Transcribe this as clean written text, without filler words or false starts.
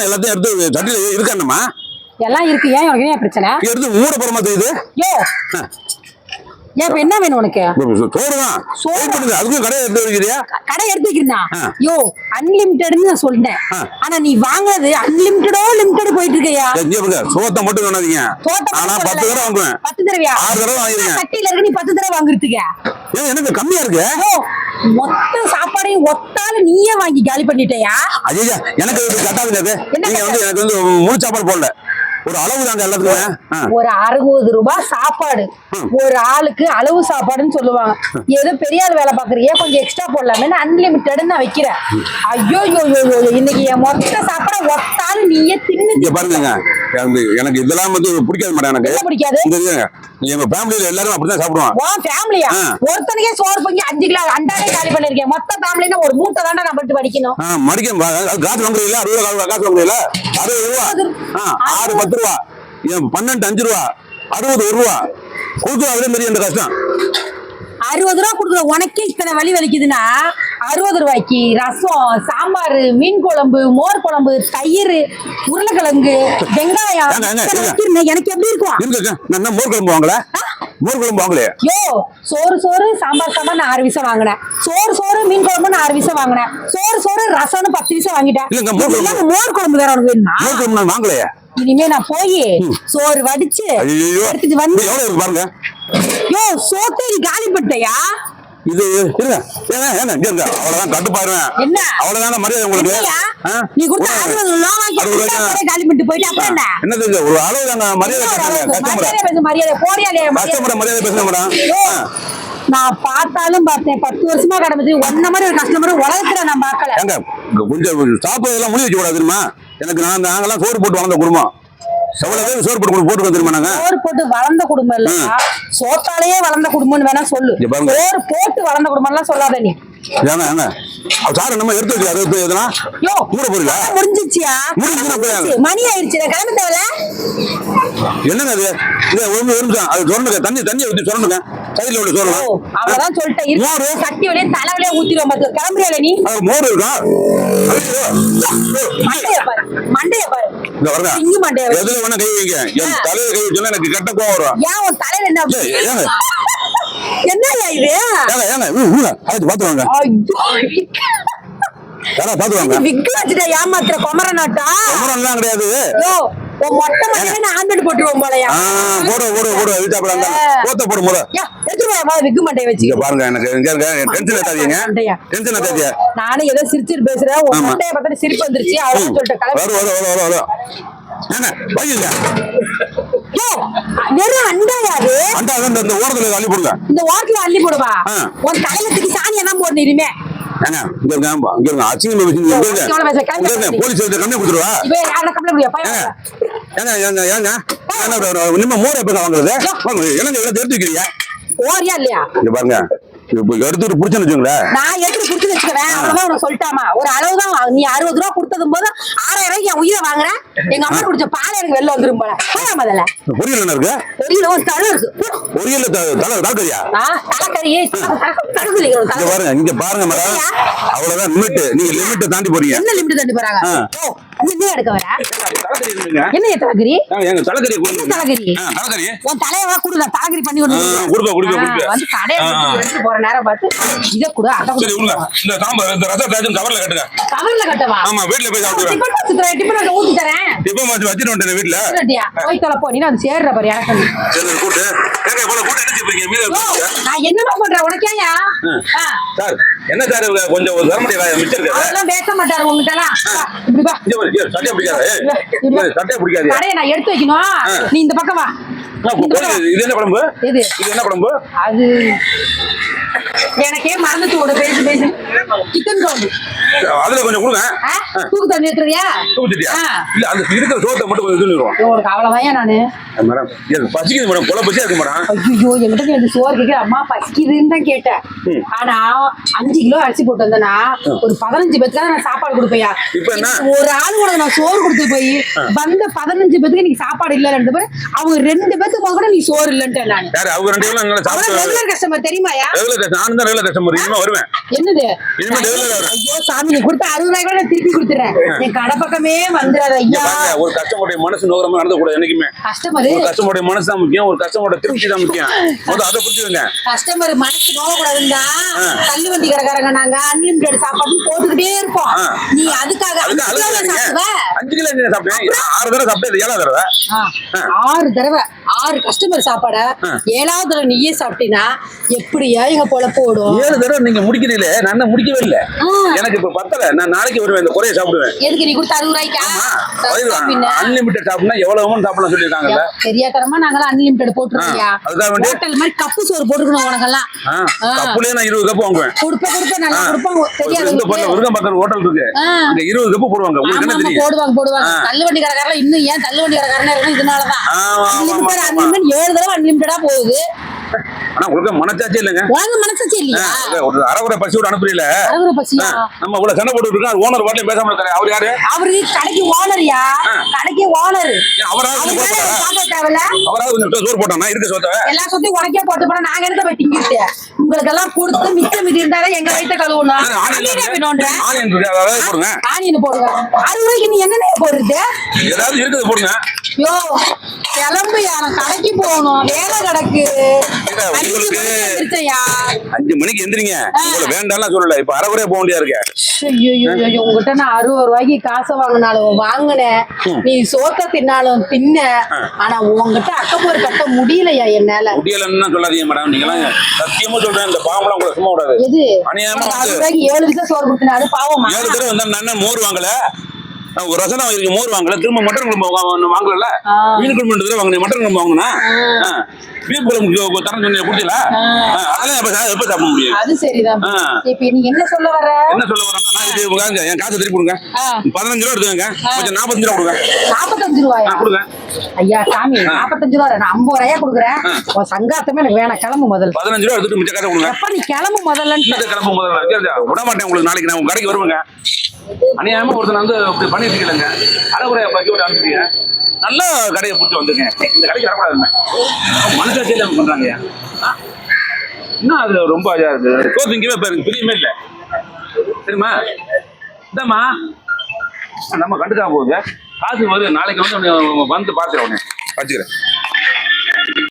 என்னம்மா எல்லாத்தையும் எடுத்து சட்டியில இருக்கானம்மா எல்லாம் இருக்கு. ஏன் உனக்கு என்ன பிரச்சனை? எடுத்து மூட போற மாதிரி இது யோ ஏன் இப்ப என்ன வேணும் உனக்கு? சோறுதான். அதுக்கும் கடை எடுத்து வைக்கிறியா? கடை எடுத்து வைக்கிறா? யோ அன்லிமிட்டட்னு நான் சொல்லிட்டேன். ஆனா நீ வாங்குறது அன்லிமிட்டடோ லிமிட்டட் போயிட்டு இருக்கையா? சோத்தை மட்டும் சொன்னாதீங்க. ஆனா 10 தடவை வாங்குவேன். 10 தடவையா? 6 தடவை வாங்கிருக்கேன். சட்டியில இருக்கு நீ 10 தடவை வாங்குறதுக்கு. ஏன் எனக்கு கம்மியா இருக்கு? மொத்த சாப்பாடையும் ஒத்தால நீயே வாங்கி காலி பண்ணிட்டயா? ஐயா எனக்கு கட்டாதுங்க. நீங்க எனக்கு முழு சாப்பாடு போடல. ஒரு அளவு தாங்க எல்லாத்துக்கும். ஒரு 60 ரூபாய் சாப்பாடு ஒரு ஆளுக்கு அளவு சாப்பாடுன்னு சொல்லுவாங்க. ஏதோ பெரிய ஆள் வேலை பாக்குறீங்க கொஞ்சம் எக்ஸ்ட்ரா போடலாமே அன்லிமிட்டட் நான் வைக்கிறேன். ஐயோ இன்னைக்கு என் மொத்த சாப்பாடை ஒத்தாலும் நீயே தின்னு பாருங்க. எனக்கு இதெல்லாம் வந்து பிடிக்காது மேடம். எனக்கு பிடிக்காது. எங்க ஃபேமிலில எல்லாரும் அப்படிதான் சாப்பிடுவாங்க. உன் ஃபேமிலியா? ஒருத்தனுக்கே சோறு பொங்கி 5 கிலோ அண்டாடே காலி பண்ணிருக்கேன். மொத்த ஃபேமிலினா ஒரு மூட்டை தாண்டா நான் பட்டு படிக்கணும். காசு வாங்குறீங்களா? 60 ரூபா காசு வாங்குறீங்களா? 60 ரூபா 6 10 ரூபா 12 5 ரூபா 60 1 ரூபா கொடுக்குறோம். அதே மாதிரி அந்த கஷ்டம் 60 ரூபா கொடுக்குற உனக்கே இத்தனை வலி வலிக்குதுன்னா 60 ரூபாய்க்கு ரசம் சாம்பார் மீன் குழம்பு மோர் குழம்பு தயிர் உருளைக்கிழங்கு வெங்காயம் எனக்கு எப்படி இருக்கும்? மோர் குழம்பு வாங்கல. மோர் குழம்பு வாங்கலையே. யோ சோறு சாம்பார் நான் 6 விசம் வாங்கினேன். சோறு மீன் குழம்பு நான் 6 விசம் வாங்கினேன். சோறு ரசம்னு 10 விசம் வாங்கிட்டேன். மோர் குழம்பு வேற உனக்கு வேணுமா? மோர் குழம்பு நான் வாங்கலையே. இனிமே நான் போய் சோறு வடிச்சு எடுத்துட்டு வந்து பாருங்க. யோ சோத்தை நீ காலி பண்ணிட்டயா? இது இருங்க அவ்வளவுதான் கட்டுப்பாருவேன். என்ன அவ்வளவுதான் மரியாதை உங்களுக்கு? நீ கொடுத்த 60 ரூபாய் காலி பண்ணிட்டு போயிட்டு அப்புறம் என்ன என்னது ஒரு அளவு தாங்க மரியாதை. மரியாதை போறியாலே மரியாதை பேசுங்க மேடம். நான் பார்த்தாலும் பார்த்தேன் 10 வருஷமா கடமைச்சு ஒன்ன மாதிரி ஒரு கஸ்டமர் உலகத்துல நான் பார்க்கல. கொஞ்சம் சாப்பிடுறதெல்லாம் முடி வைக்க கூடாதுமா. எனக்கு நாங்கெல்லாம் சோறு போட்டு வளர்ந்த குடும்பம். எவ்வளவு சோறு போட்டு வந்துருமா? நாங்க சோறு போட்டு வளர்ந்த குடும்பம் இல்ல, சோத்தாலேயே வளர்ந்த குடும்பம்னு வேணா சொல்லு. சோறு போட்டு வளர்ந்த குடும்பம் எல்லாம் சொல்லாத நீ. சாரு நம்ம எடுத்து வச்சு முடிஞ்சிச்சியா? மணி ஆயிடுச்சு கிளம்பி தேவையில்ல. என்னங்க அது? அது சொல்லுங்க. தண்ணி ஊத்தி சொல்லுங்க. சைடுல உள்ள சொல்லலாம். அவ்வளவுதான் சொல்லிட்டேன். சட்டி வழியே தலைவலியா ஊத்திடுவோம். கிளம்புறியா நீ? மோர் இருக்கா? மண்டைய பாரு. இங்க மண்டைய எதுல வேணா கை வைங்க. என் தலையில கை வச்சா எனக்கு கெட்ட கோவம் வரும். ஏன் உன் தலையில என்ன என்னயா இது? அது பாத்துவாங்க. ஏமாத்துற குமர நாட்டா? குமரன்லாம் கிடையாது. மொட்டை மண்ணில ஆண்டட் போட்டுவோம் போலயா? போடு போத்த போடு முறை விக்கு மண்டைய வச்சு பாருங்க. எனக்கு டென்ஷன் ஏத்தாதீங்க. நானும் ஏதோ சிரிச்சிட்டு பேசுறேன். உன் மண்டைய பார்த்து சிரிப்பு வந்துருச்சு. அவ்வளவு சொல்லிட்டு வெறும் அண்டாயாது. இந்த ஓரத்துல அள்ளி போடுங்க. இந்த ஓரத்துல அள்ளி போடுவா? உன் தலையத்துக்கு சாணி என்ன போடணும் இனிமே? ஓரியா இல்லையா? பாருங்க எடுத்துட்டு புடிச்சுன்னு வச்சுங்களேன். நான் எடுத்து புடிச்சு வச்சுக்கிறேன். அவ்வளவுதான் உனக்கு சொல்லிட்டாமா. ஒரு அளவுதான். நீ 60 ரூபா கொடுத்ததும் போது 6000 ரூபாய்க்கு என் உயிரை வாங்குறேன். எங்க அம்மா குடிச்ச பால் எனக்கு வெளில வந்துரும் போல. போயா முதல்ல. பொரியல் என்ன இருக்கு? பொரியல் ஒரு தலை இருக்கு. பொரியல் தலைக்கறியா? தலைக்கறி பாருங்க. இங்க பாருங்க மேடம். அவ்வளவுதான் லிமிட். நீங்க லிமிட் தாண்டி போறீங்க. என்ன லிமிட் தாண்டி போறாங்க? என்ன எடுக்க வர? என்ன தலைக்கறி? எங்க தலைக்கறி தலைக்கறி உன் தலையவா குடு. நான் தலைக்கறி பண்ணி கொடுக்க வந்து கடையை எடுத்து போற நேரம் பார்த்து இதை கூட அதை இந்த சாம்பார் இந்த ரசம் கவர்ல கட்டுங்க. கவர்ல கட்டவா? ஆமா வீட்ல போய் சாப்பிடுறேன். டிஃபன் ஊத்தி தரேன். டிஃபன் மாத்தி வச்சிட்டு வந்துட்டேன் வீட்ல. போய் தொலை போ. நீ அது சேர்ற பாரு எனக்கு. சரி கூட்டு. ஏங்க இவ்வளவு கூட்டு என்ன செய்றீங்க? மீத நான் என்னமா பண்றேன் உனக்கேயா? சார் என்ன சார் கொஞ்சம் ஒரு தரமடியா மிச்சம் இருக்கு. அதெல்லாம் பேச மாட்டாரு உங்ககிட்ட எல்லாம். இப்படி வா. சட்டை பிடிக்காது. சட்டை பிடிக்காது. கடையை நான் எடுத்து வைக்கணும். நீ இந்த பக்கம் வா. இது என்ன குழம்பு? இது என்ன குழம்பு? அது எனக்கே மறந்துச்சு. ஒரு பேசு சிக்கன் குழம்பு. அதுல கொஞ்சம் கொடுங்க. தூக்கு தண்ணி எடுத்துறியா? தூக்கிட்டியா? இல்ல அந்த இருக்கிற சோத்தை மட்டும் கொஞ்சம் தூக்கிடுவோம். உங்களுக்கு அவ்வளவுதான் நானு. மேடம் பசிக்குது மேடம். கொலை பசி இருக்கு மேடம். ஐயோ என்கிட்ட எனக்கு சோறு கேட்க அம்மா பசிக்குதுன்னு தான் கேட்டேன். ஆனா 5 கிலோ அரிசி போட்டு வந்தேன்னா ஒரு 15 பேருக்கு நான் சாப்பாடு கொடுப்பையா? ஒரு ஆளு கூட நான் சோறு கொடுத்து போய் வந்த 15 பேருக்கு நீங்க சாப்பாடு இல்ல. 2 பேர் அவங்க 2 பேருக்கு கூட நீ சோறு இல்லன்ட்டு நான். அவங்க 2 பேரும் ரெகுலர் கஸ்டமர் தெரியுமாயா? நானும் தான் ரெகுலர் கஸ்டமர். இனிமே வருவேன். என்னது இனிமே ரெகுலர் வரேன். ஐயோ சாமி, நீ கொடுத்த 60 ரூபாய் கூட நான் திருப்பி கொடுத்துறேன். என் கடை பக்கமே வந்துடாத இங்க ஐயா. பாருங்க, ஒரு கஸ்டமருடைய மனசு நோகிற மாதிரி நடந்தக்கூடாது என்னைக்குமே. கஸ்டமர் ஒரு கஸ்டமருடைய மனசு தான் முக்கியம், ஒரு கஸ்டமரோட திருப்தி தான் முக்கியம். முதல்ல அதை புரிஞ்சுக்கங்க. கஸ்டமர் மனசு நோகக்கூடாதுன்னா தள்ளு வண்டி கடைக்காரங்க நாங்க அன்லிமிடெட் சாப்பாடு போட்டுக்கிட்டே இருப்போம். நீ அதுக்காக 5 கிலோ சாப்பிடுவ. 5 கிலோ என்ன சாப்பிட்டேன்? 6 தடவை சாப்பிட்டேன். 7வது தடவை 6 தடவை 6 கஸ்டமர் சாப்பாட 7வது தடவை நீயே சாப்பிட்டீங்கன்னா எப்படியா எங்க பொழப்பு ஓடும்? 7 தடவை நீங்க முடிக்கிறீங்களே, நான் இன்னும் முடிக்கவே இல்லை. எனக்கு இப்ப பத்தல. நான் நாளைக்கு வருவேன், இந்த குறைய சாப்பிடுவேன். எதுக்கு நீ கொடுத்த 60 ரூபாய்க்கா? அன்லிமிட்டட் சாப்பிடா எவ்வளவு சாப்பிடலாம் சொல்லிருக்காங்கல்ல. தெரியாதரமா நாங்களாம் அன்லிமிட்டட் போட்டுருக்கியா? அதுதான் ஹோட்டல் மாதிரி கப்பு சோறு போட்டுக்கணும் உனக்கெல்லாம். கப்புலயே நான் 20 கப் வாங்குவேன். கொடுப்ப நல்லா கொடுப்பாங்க. தெரியாது, ஹோட்டல் இருக்கு, அங்க 20 கப்பு போடுவாங்க. உங்களுக்கு என்ன தெரியும்? போடுவாங்க. தள்ளுவண்டி கடைக்காரல இன்னும் ஏன் தள்ளுவண்டி கடைக்காரனா இருக்கணும்? இதனாலதான் அன்லிமிட்டட் 7 தடவை அன்லிமிட்டடா போகுது. ஆனா உங்களுக்கு மனசாட்சி இல்லைங்க. உனக்கு மனசாட்சி இல்லையா? ஒரு அரைகுறை பசியோட அனுப்புறீல. அரைகுறை பசியா? நம்ம இவ்வளவு சண்டை போட்டு இருக்கோம். ஓனர் வாட்டில பேசாம இருக்காரு. அவர் யாரு? அவரு கடைக்கு ஓனர்யா. கடைக்கு ஓனர். அவராவது கொஞ்சம் சோறு போட்டானா? இருக்க சோத்த எல்லா சொத்தையும் உனக்கே போட்டு போனா நாங்க எடுக்க போய் திங்கிட்டு உங்களுக்கு எல்லாம் கொடுத்து மிச்சம் மீதி இருந்தாலும் எங்க வயிற்ற கழுவணும். ஆனியன் போடுங்க. ஆனியன் போடுங்க. 60 ரூபாய்க்கு நீ என்னென்ன போடுறது? ஏதாவது இருக்குது போடுங்க. யோ கிளம்பு, நான் கடைக்கு போகணும், வேலை கிடக்கு. 5 மணிக்கு எந்திரிங்க. உங்களை வேண்டாம்லாம் சொல்லல. இப்ப அரைகுறையா போக வேண்டியா இருக்க. உங்ககிட்ட நான் 60 ரூபாய்க்கு காசை வாங்கினாலும் வாங்கினேன், நீ சோத்த தின்னாலும் தின்ன. ஆனா உங்ககிட்ட அக்கப்போர் கட்ட முடியலையா என்னால? முடியலன்னு சொல்லாதீங்க மேடம். நீங்க எல்லாம் சத்தியமா சொல்றேன், இந்த பாவம்லாம் உங்களை சும்மா விடாது. எது? அநியாயமா 60 ரூபாய்க்கு 7 லிட்டர் சோறு கொடுத்தேன், அது பாவமா? 7 தடவை வந்தா நான் மோர் வாங்கல, ஒரு ரசனா இருக்கு, மோர் வாங்கல, திரும்ப மட்டன் குழம்பு வாங்கல, மீன் குழம்பு வாங்கினேன், மட்டன் குழம்பு வாங்கினா, பீஃப் குழம்பு தரம் சொன்னீங்க குடிச்சல, அதெல்லாம் எப்ப சாப்பிட முடியும்? அது சரிதான். இப்ப நீ என்ன சொல்ல வர? என்ன சொல்ல வரேன்னா, என் காசை திருப்பி கொடுங்க. 15 ரூபா எடுத்துங்க, கொஞ்சம் 45 ரூபா கொடுங்க. 45 ரூபாயா? கொடுங்க ஐயா சாமி. 45 ரூபா நான் 50 ரூபாயா கொடுக்குறேன். உன் சங்காத்தமே எனக்கு வேணாம், கிளம்பு முதல்ல. 15 ரூபா எடுத்துட்டு மிச்ச காசை கொடுங்க. எப்ப நீ கிளம்பு முதல்ல? கிளம்பு முதல்ல. விட மாட்டேன் உங்களுக்கு. நாளைக்கு நான் உங்க கடைக்கு வருவேங்க. அநியாயமா ஒருத்தர் வந்து இப்படி பண்ணிட்டு இருக்கீங்க. அரைகுறையா பக்கி விட்டு அனுப்பிச்சிருக்கீங்க. நல்ல கடையை பிடிச்சி வந்துருங்க. இந்த கடைக்கு வரக்கூடாதுங்க. மனசாட்சியில பண்றாங்க. இன்னும் அது ரொம்ப இதா இருக்கு. சோசிங்கவே இப்ப எனக்கு பிரியமே இல்லை. சரிம்மா? இதாம்மா நம்ம கண்டுக்காம போகுது. காசு வருது. நாளைக்கு வந்து பார்த்துக்கிறேன். உடனே வச்சுக்கிறேன்.